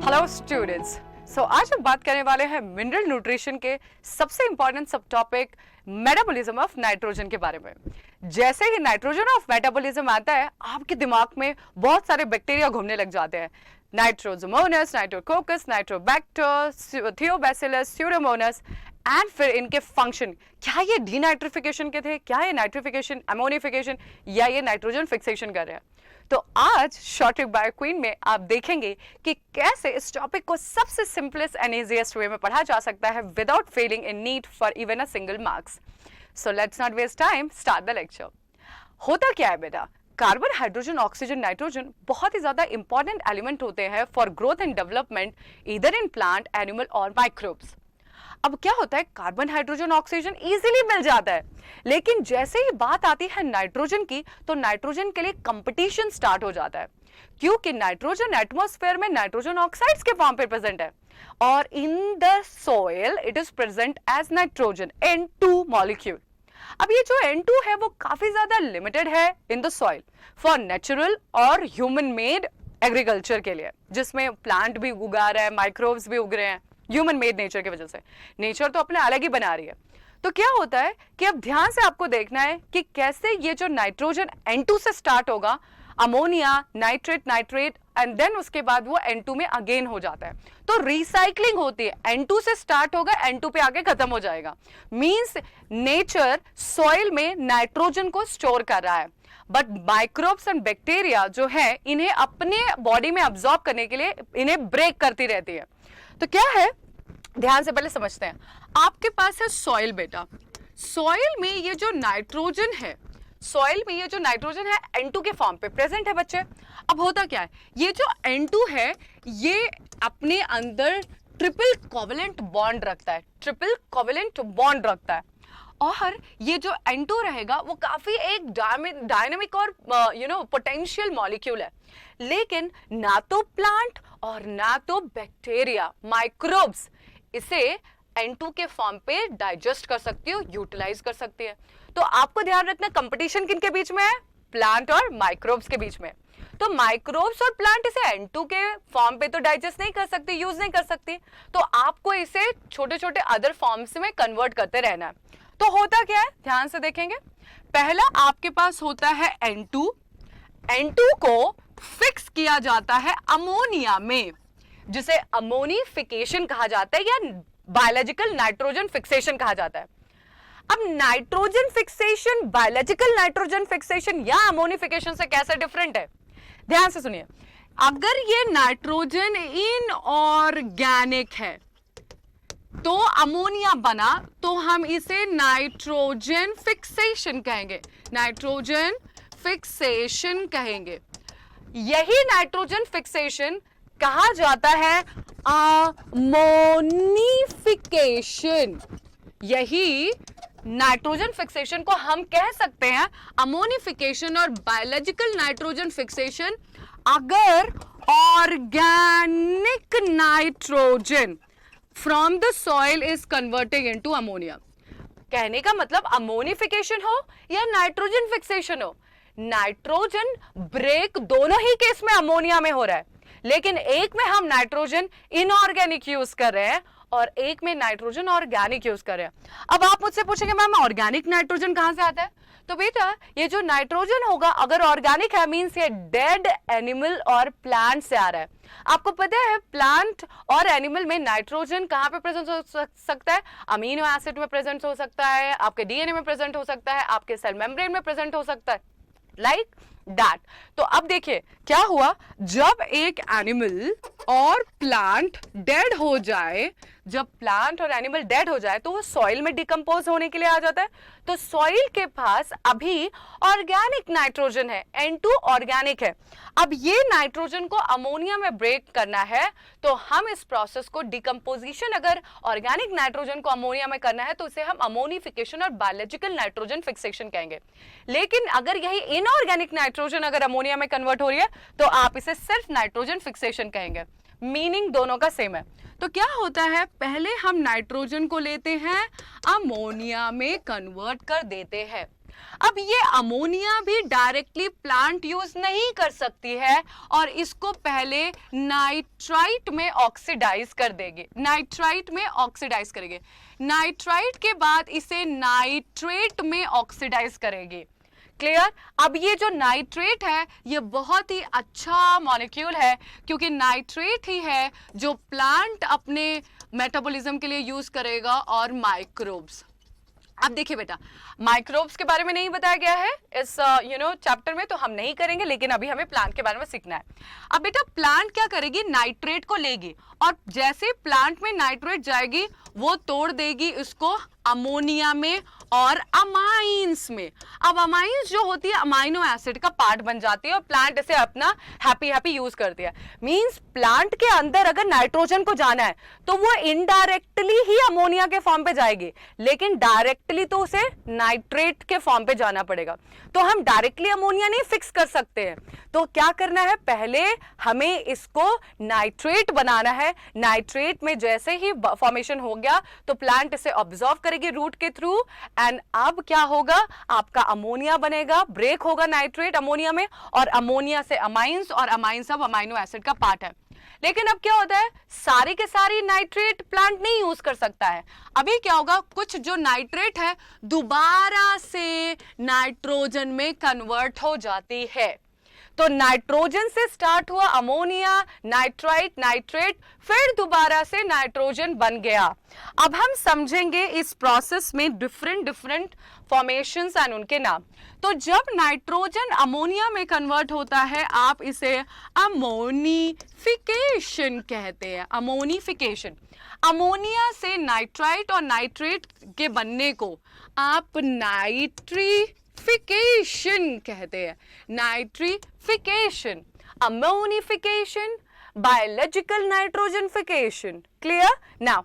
Hello students. आज हम बात करने वाले हैं मिनरल न्यूट्रिशन के सबसे इंपॉर्टेंट सब टॉपिक मेटाबॉलिज्म ऑफ नाइट्रोजन के बारे में। जैसे ही नाइट्रोजन ऑफ मेटाबॉलिज्म आता है, आपके दिमाग में बहुत सारे बैक्टीरिया घूमने लग जाते हैं। नाइट्रोजोमोनास, नाइट्रोकोकस, नाइट्रोबैक्टर, थियोबैसिलस, स्यूडोमोनास एंड फिर इनके फंक्शन, क्या ये डीनाइट्रिफिकेशन के थे, क्या ये नाइट्रिफिकेशन, अमोनिफिकेशन या ये नाइट्रोजन फिक्सेशन कर रहे हैं। तो आज शॉर्ट ट्रिक बायो क्वीन में आप देखेंगे कि कैसे इस टॉपिक को सबसे सिंपलेस्ट एंड इजीएस्ट वे में पढ़ा जा सकता है without failing in need for even a single marks. So let's not waste time, start the lecture. होता क्या है बेटा, कार्बन, हाइड्रोजन, ऑक्सीजन, नाइट्रोजन बहुत ही ज्यादा इंपॉर्टेंट एलिमेंट होते हैं for growth and development either in plant, animal और microbes. अब क्या होता है, कार्बन, हाइड्रोजन, ऑक्सीजन इजीली मिल जाता है, लेकिन जैसे ही बात आती है नाइट्रोजन की, तो नाइट्रोजन के लिए कंपटीशन स्टार्ट हो जाता है, क्योंकि नाइट्रोजन एटमॉस्फेयर में नाइट्रोजन ऑक्साइड्स के फॉर्म पे प्रेजेंट है और in the soil it is present as nitrogen N2 molecule. अब ये जो N2 है वो काफी ज्यादा लिमिटेड है in the soil for natural और ह्यूमन मेड एग्रीकल्चर के लिए, जिसमें प्लांट भी उगा रहे हैं, माइक्रोब्स भी उग रहे हैं ह्यूमन मेड नेचर की वजह से। नेचर तो अपने अलग ही बना रही है। तो क्या होता है कि अब ध्यान से आपको देखना है कि कैसे ये जो नाइट्रोजन N2 से स्टार्ट होगा, ammonia, nitrite, nitrate and then उसके बाद वो N2 में अगेन हो जाता है। तो रिसाइकलिंग होती है, N2 से स्टार्ट होगा, N2 पे आगे खत्म हो जाएगा। मींस नेचर सॉइल में नाइट्रोजन को स्टोर कर रहा है, बट माइक्रोब्स एंड बैक्टीरिया जो है इन्हें अपने बॉडी में अब्सॉर्ब करने के लिए इन्हें ब्रेक करती रहती है। तो क्या है, ध्यान से पहले समझते हैं। आपके पास है सॉइल बेटा, सॉइल में ये जो नाइट्रोजन है, सॉइल में ये जो नाइट्रोजन है N2 के फॉर्म पे प्रेजेंट है बच्चे। अब होता क्या है, ये जो N2 है ये अपने अंदर ट्रिपल कोवेलेंट बॉन्ड रखता है, ट्रिपल कोवेलेंट बॉन्ड रखता है। और ये जो N2 रहेगा वो काफी एक डायनामिक और पोटेंशियल मॉलिक्यूल है, लेकिन ना तो प्लांट और ना तो बैक्टीरिया, माइक्रोब्स इसे N2 के फॉर्म पे डाइजेस्ट कर सकती है, यूटिलाइज कर सकती है। तो आपको ध्यान रखना, कंपटीशन किनके बीच में है, प्लांट और माइक्रोब्स के बीच में। तो माइक्रोब्स और प्लांट इसे N2 के फॉर्म पे तो डाइजेस्ट नहीं कर सकती, यूज नहीं कर सकती, तो आपको इसे छोटे छोटे अदर फॉर्म्स में कन्वर्ट करते रहना है। तो होता क्या है, ध्यान से देखेंगे। पहला आपके पास होता है N2, N2 को फिक्स किया जाता है अमोनिया में, जिसे अमोनिफिकेशन कहा जाता है या बायोलॉजिकल नाइट्रोजन फिक्सेशन कहा जाता है। अब nitrogen fixation biological nitrogen fixation या अमोनिफिकेशन से कैसे डिफरेंट है, ध्यान से सुनिए। अगर ये नाइट्रोजन इनऑर्गेनिक है तो अमोनिया बना तो हम इसे नाइट्रोजन फिक्सेशन कहेंगे, नाइट्रोजन फिक्सेशन कहेंगे। यही नाइट्रोजन फिक्सेशन कहा जाता है अमोनिफिकेशन। यही नाइट्रोजन फिक्सेशन को हम कह सकते हैं अमोनिफिकेशन और बायोलॉजिकल नाइट्रोजन फिक्सेशन अगर organic nitrogen from the soil is converting into ammonia. कहने का मतलब अमोनिफिकेशन हो या नाइट्रोजन फिक्सेशन हो, नाइट्रोजन ब्रेक दोनों ही केस में अमोनिया में हो रहा है, लेकिन एक में हम नाइट्रोजन इनऑर्गेनिक यूज कर रहे हैं और एक में नाइट्रोजन ऑर्गेनिक यूज कर रहे हैं। अब आप मुझसे पूछेंगे मैम ऑर्गेनिक नाइट्रोजन कहां से आता है, तो बेटा ये जो नाइट्रोजन होगा अगर ऑर्गेनिक है मींस ये डेड एनिमल और प्लांट से आ रहा है। आपको पता है प्लांट और एनिमल में नाइट्रोजन कहां पे प्रेजेंट हो सकता है, अमीनो एसिड में प्रेजेंट हो सकता है, आपके डीएनए में प्रेजेंट हो सकता है, आपके सेल मेम्ब्रेन में प्रेजेंट हो सकता है, लाइक दैट। तो अब देखिए क्या हुआ, जब एक एनिमल और प्लांट डेड हो जाए, जब प्लांट और एनिमल डेड हो जाए तो वो सॉइल में डिकम्पोज होने के लिए आ जाता है। तो सॉइल के पास अभी ऑर्गेनिक नाइट्रोजन है, N2 ऑर्गेनिक है। अब ये नाइट्रोजन को अमोनिया में ब्रेक करना है, तो हम इस प्रोसेस को डिकम्पोजिशन, अगर ऑर्गेनिक नाइट्रोजन को अमोनिया में करना है तो इसे हम अमोनिफिकेशन और बायोलॉजिकल नाइट्रोजन फिक्सेशन कहेंगे। लेकिन अगर यही इनऑर्गेनिक नाइट्रोजन अगर अमोनिया में कन्वर्ट हो रही है तो आप इसे सिर्फ नाइट्रोजन फिक्सेशन कहेंगे, मीनिंग दोनों का सेम है। तो क्या होता है, पहले हम नाइट्रोजन को लेते हैं, अमोनिया में कन्वर्ट कर देते हैं। अब ये अमोनिया भी डायरेक्टली प्लांट यूज नहीं कर सकती है और इसको पहले नाइट्राइट में ऑक्सीडाइज कर देंगे, नाइट्राइट में ऑक्सीडाइज करेंगे, नाइट्राइट के बाद इसे नाइट्रेट में ऑक्सीडाइज करेंगे। क्लियर? अब ये जो नाइट्रेट है ये बहुत ही अच्छा मॉलिक्यूल है क्योंकि नाइट्रेट ही है जो प्लांट अपने मेटाबॉलिज्म के लिए यूज करेगा और माइक्रोब्स। अब देखिए बेटा, माइक्रोब्स के बारे में नहीं बताया गया है इस चैप्टर में, तो हम नहीं करेंगे, लेकिन अभी हमें प्लांट के बारे में सीखना है। अब बेटा प्लांट क्या करेगी, नाइट्रेट को लेगी और जैसे प्लांट में नाइट्रेट जाएगी वो तोड़ देगी इसको अमोनिया में और अमाइंस में। अब अमाइंस जो होती है अमाइनो एसिड का पार्ट बन जाती है और प्लांट इसे अपना हैप्पी यूज करती है। मींस प्लांट के अंदर अगर नाइट्रोजन को जाना है तो वो इनडायरेक्टली ही अमोनिया के फॉर्म पे जाएगी, लेकिन डायरेक्टली तो उसे नाइट्रेट के फॉर्म पे जाना पड़ेगा। तो हम डायरेक्टली अमोनिया नहीं फिक्स कर सकते हैं, तो क्या करना है, पहले हमें इसको नाइट्रेट बनाना है। नाइट्रेट में जैसे ही फॉर्मेशन हो गया तो प्लांट इसे ऑब्जॉर्व करेगी रूट के थ्रू एंड अब क्या होगा, आपका अमोनिया बनेगा, ब्रेक होगा नाइट्रेट अमोनिया में और अमोनिया से अमाइंस और अमाइंस अब अमाइनो एसिड का पार्ट है। लेकिन अब क्या होता है, सारी के सारी नाइट्रेट प्लांट नहीं यूज कर सकता है। अभी क्या होगा, कुछ जो नाइट्रेट है दोबारा से नाइट्रोजन में कन्वर्ट हो जाती है। तो नाइट्रोजन से स्टार्ट हुआ अमोनिया, नाइट्राइट, नाइट्रेट, फिर दोबारा से नाइट्रोजन बन गया। अब हम समझेंगे इस प्रोसेस में डिफरेंट फॉर्मेशंस एंड उनके नाम। तो जब नाइट्रोजन अमोनिया में कन्वर्ट होता है आप इसे अमोनिफिकेशन कहते हैं, अमोनिफिकेशन। अमोनिया से नाइट्राइट और नाइट्रेट के बनने को आप नाइट्रीफिकेशन कहते हैं, nitrification, ammonification, biological nitrogen fixation. Clear? Now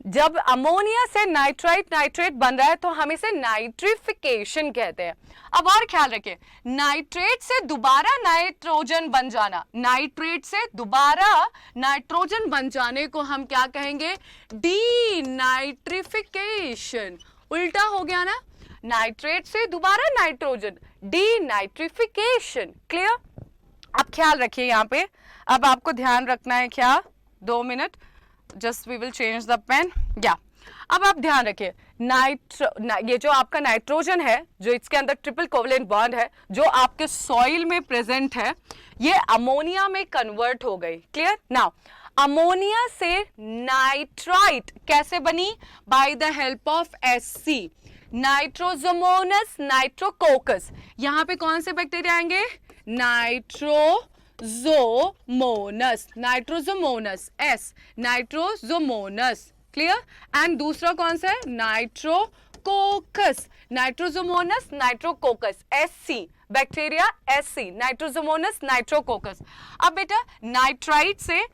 जब अमोनिया से नाइट्रेट बन रहा है तो हम इसे नाइट्रीफिकेशन कहते हैं। अब और ख्याल रखिए, नाइट्रेट से दोबारा नाइट्रोजन बन जाना, नाइट्रेट से दोबारा नाइट्रोजन बन जाने को हम क्या कहेंगे, डीनाइट्रिफिकेशन। उल्टा हो गया ना, नाइट्रेट से दोबारा नाइट्रोजन, डीनाइट्रिफिकेशन। क्लियर? अब ख्याल रखिए यहाँ पे, अब आपको ध्यान रखना है क्या, 2 minute, just we will change the pen. या अब आप ध्यान रखिए, ये जो आपका नाइट्रोजन है, जो इसके अंदर ट्रिपल कोवलेंट बॉन्ड है, जो आपके सॉइल में प्रेजेंट है, ये अमोनिया में कन्वर्ट हो गई। क्लियर? नाउ अमोनिया से नाइट्राइट कैसे बनी, by the help of Hc, Nitrosomonas Nitrococcus. यहां पे कौन से बैक्टीरिया आएंगे, Nitrosomonas, Nitrosomonas S, Nitrosomonas. Clear? And दूसरा कौन सा है, Nitrococcus, Nitrosomonas Nitrococcus, SC bacteria, SC Nitrosomonas Nitrococcus. अब बेटा नाइट्राइट से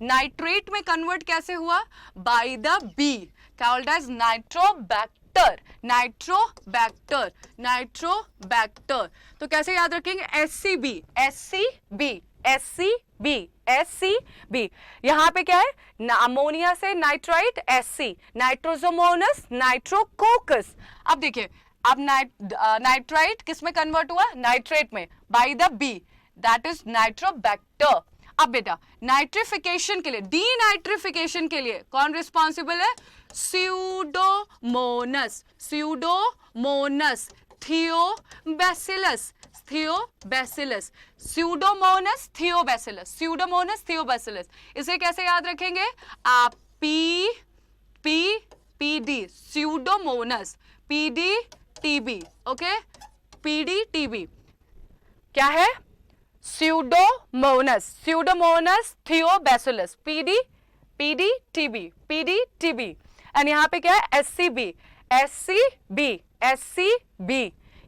नाइट्रेट में कन्वर्ट कैसे हुआ, by the B, called as Nitrobacter, Nitrobacter, Nitrobacter. तो कैसे याद रखेंगे, SCB, SCB, SCB, SCB। यहां पे क्या है, अमोनिया से नाइट्राइट, SC, नाइट्रोजोमोनस नाइट्रोकोकस। अब देखिए, अब नाइट्राइट किस में कन्वर्ट हुआ, नाइट्रेट में, by the B, that is nitrobacter. अब बेटा नाइट्रिफिकेशन के लिए, डीनाइट्रिफिकेशन के लिए कौन रिस्पॉन्सिबल है, Pseudomonas, Pseudomonas Thiobacillus, Thiobacillus, Pseudomonas Thiobacillus, Pseudomonas Thiobacillus. इसे कैसे याद रखेंगे आप, PD, Pseudomonas, PDTB, okay, PDTB क्या है, Pseudomonas, Pseudomonas Thiobacillus, PDTB, PDTB। And यहाँ पे क्या है, SCB,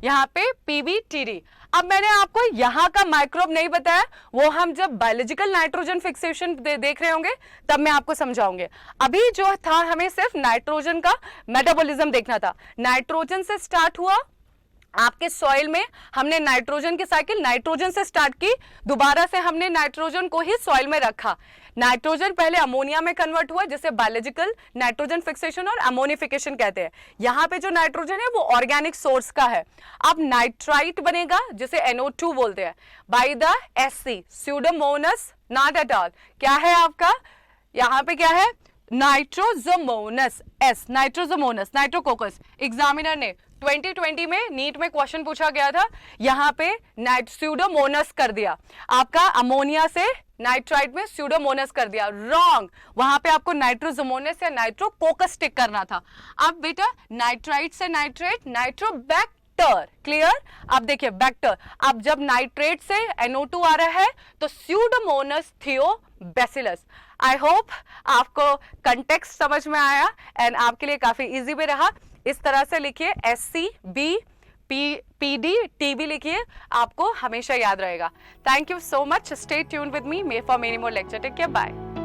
यहाँ पे PBTD। अब मैंने आपको यहाँ का माइक्रोब नहीं बताया, वो हम जब बायोलॉजिकल नाइट्रोजन फिक्सेशन देख रहे होंगे तब मैं आपको समझाऊंगे। अभी जो था हमें सिर्फ नाइट्रोजन का मेटाबॉलिज्म देखना था। नाइट्रोजन से स्टार्ट हुआ आपके सॉइल में हमने नाइट्रोजन की साइकिल नाइट्रोजन से स्टार्ट की, दोबारा से हमने नाइट्रोजन को ही सॉइल में रखा। नाइट्रोजन पहले अमोनिया में कन्वर्ट हुआ, जिसे बायोलॉजिकल नाइट्रोजन फिक्सेशन और अमोनिफिकेशन कहते हैं। यहाँ पे जो नाइट्रोजन है वो ऑर्गेनिक सोर्स का है। अब नाइट्राइट बनेगा जिसे NO2 बोलते हैं by the SC Pseudomonas, not at all. क्या है आपका यहाँ पे, क्या है? नाइट्रोजोमोनस, S नाइट्रोजोमोनस, नाइट्रोकोकस। एग्जामिनर ने 2020 में नीट में क्वेश्चन पूछा गया था, यहाँ पे स्यूडोमोनस कर दिया, आपका अमोनिया से नाइट्राइट में स्यूडोमोनस कर दिया, रॉन्ग। वहां पे आपको नाइट्रोजोमोनस या नाइट्रोकोकस टिक करना था। अब बेटा नाइट्राइट से नाइट्रेट, नाइट्रोबैक्टर, क्लियर? अब देखिए बैक्टर, अब जब नाइट्रेट से NO2 आ रहा है तो स्यूडोमोनस थियोबैसिलस। आई होप आपको कंटेक्स्ट समझ में आया एंड आपके लिए काफी इजी भी रहा। इस तरह से लिखिए, SC B PD TB लिखिए, आपको हमेशा याद रहेगा। Thank you so much, stay tuned with me for many more lecture. Take care, bye.